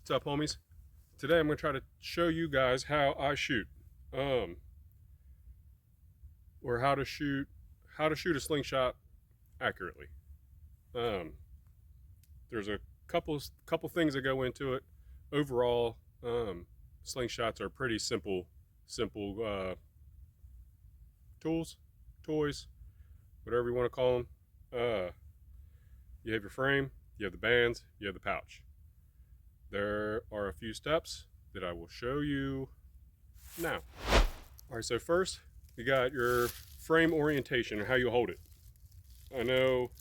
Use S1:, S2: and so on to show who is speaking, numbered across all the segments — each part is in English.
S1: What's up, homies? Today I'm going to try to show you guys how I shoot, um, or how to shoot a slingshot accurately. Um, there's a couple things that go into it. Overall, slingshots are pretty simple tools, toys, whatever you want to call them. You have your frame, you have the bands, you have the pouch. There are a few steps that I will show you now. All right, so first you got your frame orientation and how you hold it. I know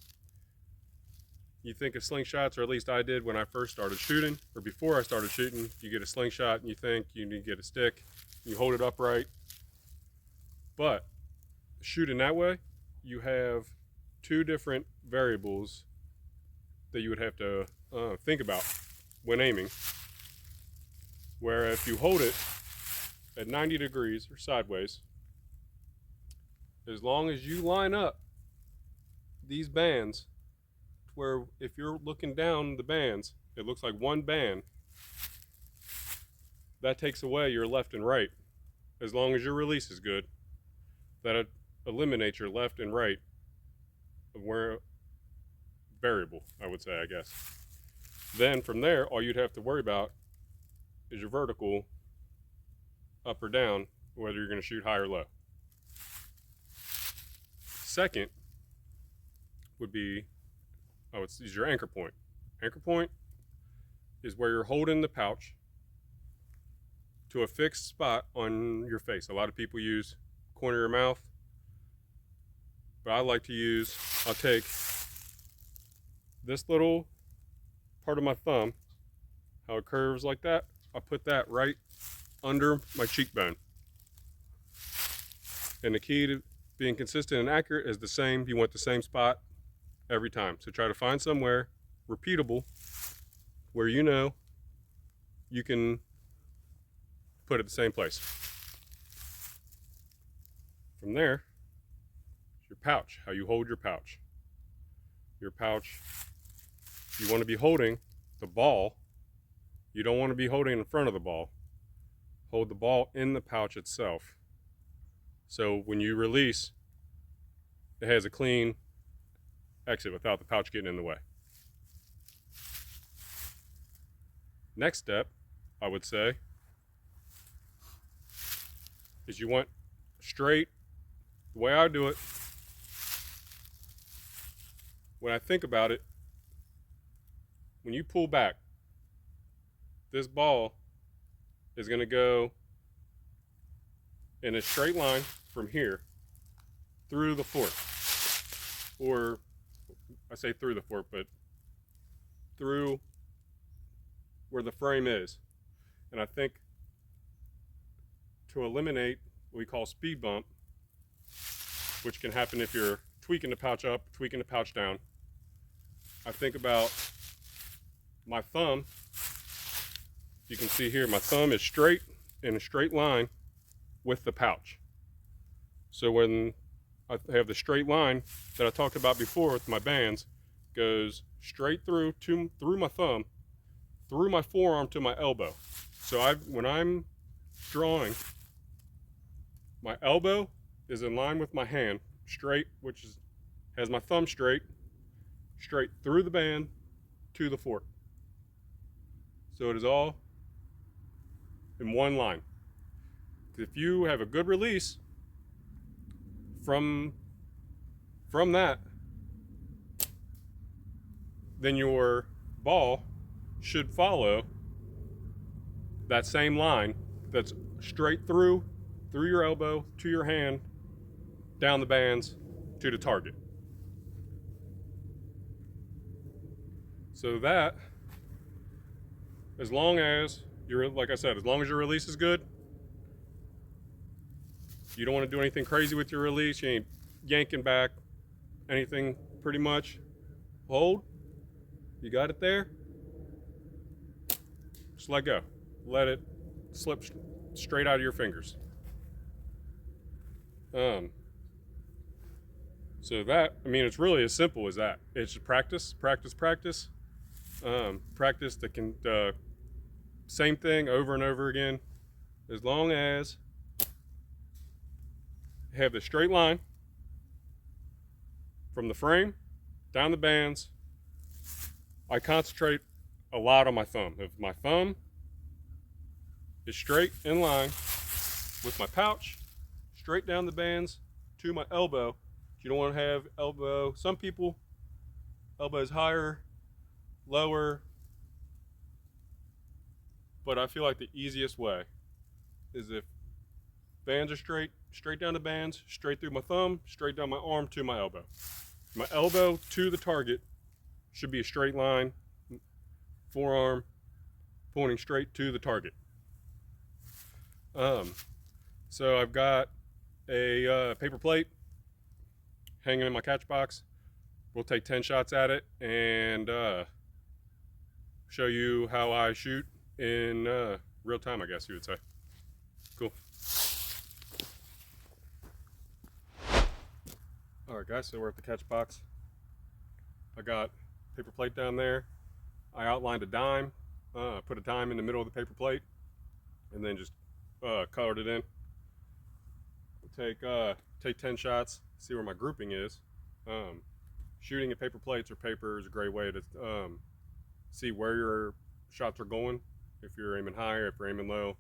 S1: you think of slingshots, or at least I did when I first started shooting, or before I started shooting. You get a slingshot and you think you need to get a stick, you hold it upright. But shooting that way, you have two different variables that you would have to think about when aiming. Where if you hold it at 90 degrees or sideways, as long as you line up these bands, where if you're looking down the bands, it looks like one band, that takes away your left and right. As long as your release is good, that eliminates your left and right of where variable, I would say, I guess. Then from there, all you'd have to worry about is your vertical up or down, whether you're going to shoot high or low. Second would be, is your anchor point. Anchor point is where you're holding the pouch to a fixed spot on your face. A lot of people use corner of your mouth, but I like to I'll take this little part of my thumb, how it curves like that, I put that right under my cheekbone. And the key to being consistent and accurate is the same. You want the same spot every time. So try to find somewhere repeatable where you know you can put it the same place. From there, your pouch, how you hold your pouch. Your pouch, you want to be holding the ball. You don't want to be holding in front of the ball. Hold the ball in the pouch itself. So when you release, it has a clean exit without the pouch getting in the way. Next step, I would say, is you want straight. The way I do it, when I think about it, when you pull back, this ball is going to go in a straight line from here through the fork. Or I say through the fork, but through where the frame is. And I think to eliminate what we call speed bump, which can happen if you're tweaking the pouch up, tweaking the pouch down, I think about my thumb. You can see here, my thumb is straight in a straight line with the pouch. So when I have the straight line that I talked about before with my bands, goes straight through my thumb, through my forearm to my elbow. So when I'm drawing, my elbow is in line with my hand, straight, has my thumb straight through the band to the fork. So it is all in one line. If you have a good release from that, then your ball should follow that same line that's straight through your elbow to your hand, down the bands to the target. So that, as long as like I said, as long as your release is good, you don't want to do anything crazy with your release. You ain't yanking back anything, pretty much. Hold. You got it there. Just let go. Let it slip straight out of your fingers. So that, it's really as simple as that. It's just practice. Practice that can same thing over and over again. As long as you have the straight line from the frame down the bands, I concentrate a lot on my thumb. If my thumb is straight in line with my pouch, straight down the bands to my elbow, you don't want to have elbow. Some people, elbows higher, lower, but I feel like the easiest way is if bands are straight, straight down the bands, straight through my thumb, straight down my arm to my elbow. My elbow to the target should be a straight line, forearm pointing straight to the target. So I've got a paper plate hanging in my catch box. We'll take 10 shots at it and show you how I shoot in real time, I guess you would say. Cool. All right, guys, so we're at the catch box. I got paper plate down there. I outlined a dime, put a dime in the middle of the paper plate, and then just colored it in. Take 10 shots, see where my grouping is. Shooting at paper plates or paper is a great way to see where your shots are going. If you're aiming higher, if you're aiming low,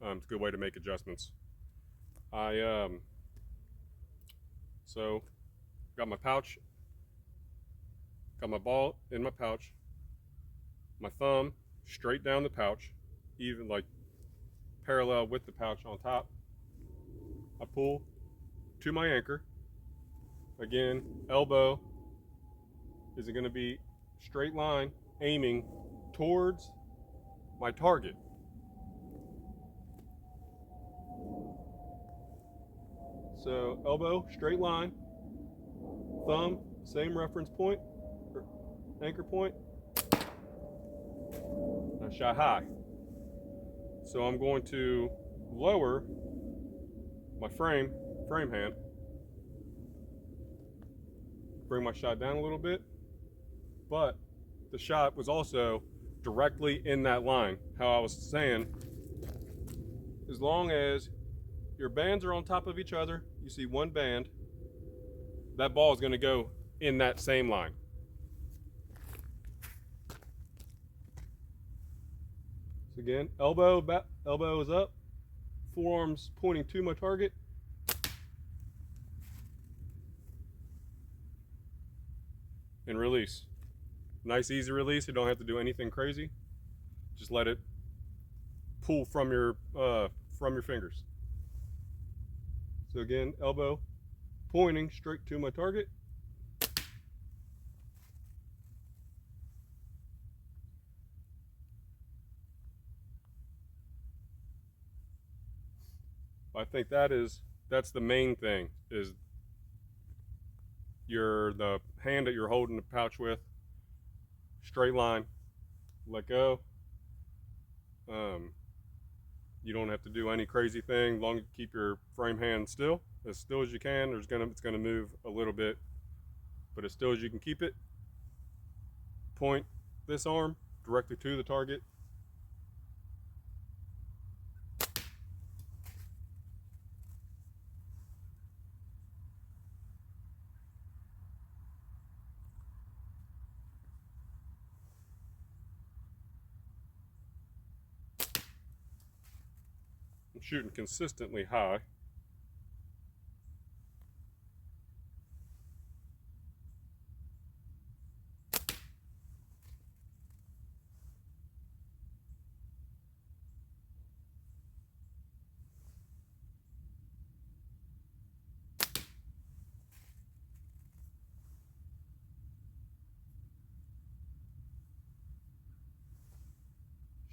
S1: it's a good way to make adjustments. So got my pouch, got my ball in my pouch, my thumb straight down the pouch, even like parallel with the pouch on top. I pull to my anchor. Again, elbow is going to be straight line aiming towards my target. So elbow, straight line, thumb, same reference point, or anchor point. I shot high. So I'm going to lower my frame hand, bring my shot down a little bit, but the shot was also directly in that line. How I was saying, as long as your bands are on top of each other, you see one band, that ball is going to go in that same line. So again, elbow is up, forearms pointing to my target. And release. Nice easy release. You don't have to do anything crazy. Just let it pull from your fingers. So again, elbow pointing straight to my target. I think that's the main thing, is the hand that you're holding the pouch with, straight line, let go. You don't have to do any crazy thing, long as you keep your frame hand still as you can. It's gonna move a little bit, but as still as you can keep it. Point this arm directly to the target. I'm shooting consistently high.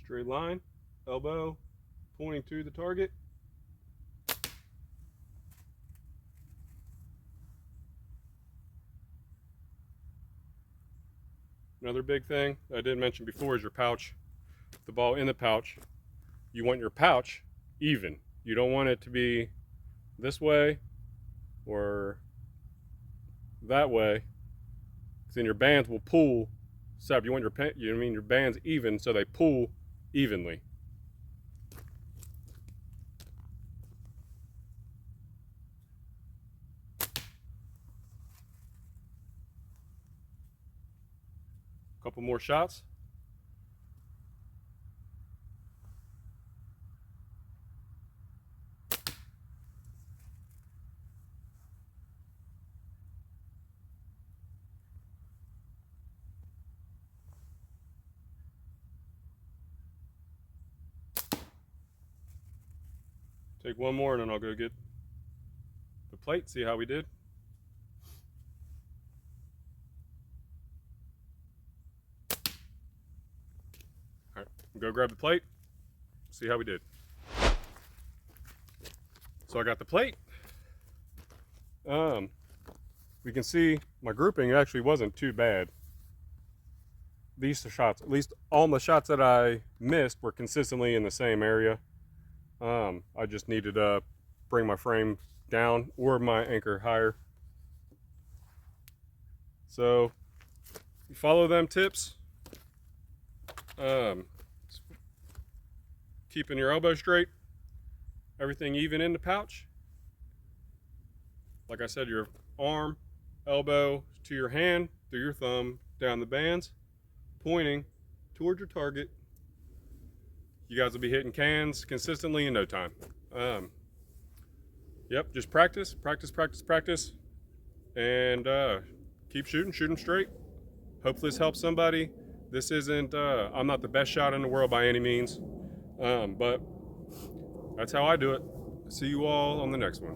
S1: Straight line, elbow pointing to the target. Another big thing I didn't mention before is your pouch. The ball in the pouch. You want your pouch even. You don't want it to be this way or that way, because then your bands will pull. So you want your bands even so they pull evenly. Couple more shots. Take one more and then I'll go get the plate, see how we did. All right, go grab the plate, see how we did. So I got the plate. We can see my grouping actually wasn't too bad. These shots, at least all the shots that I missed, were consistently in the same area. I just needed to bring my frame down or my anchor higher. So you follow them tips, keeping your elbow straight, everything even in the pouch. Like I said, your arm, elbow to your hand, through your thumb, down the bands, pointing towards your target. You guys will be hitting cans consistently in no time. Yep, just practice, and keep shooting, shoot them straight. Hopefully this helps somebody. This isn't, I'm not the best shot in the world by any means, but that's how I do it. See you all on the next one.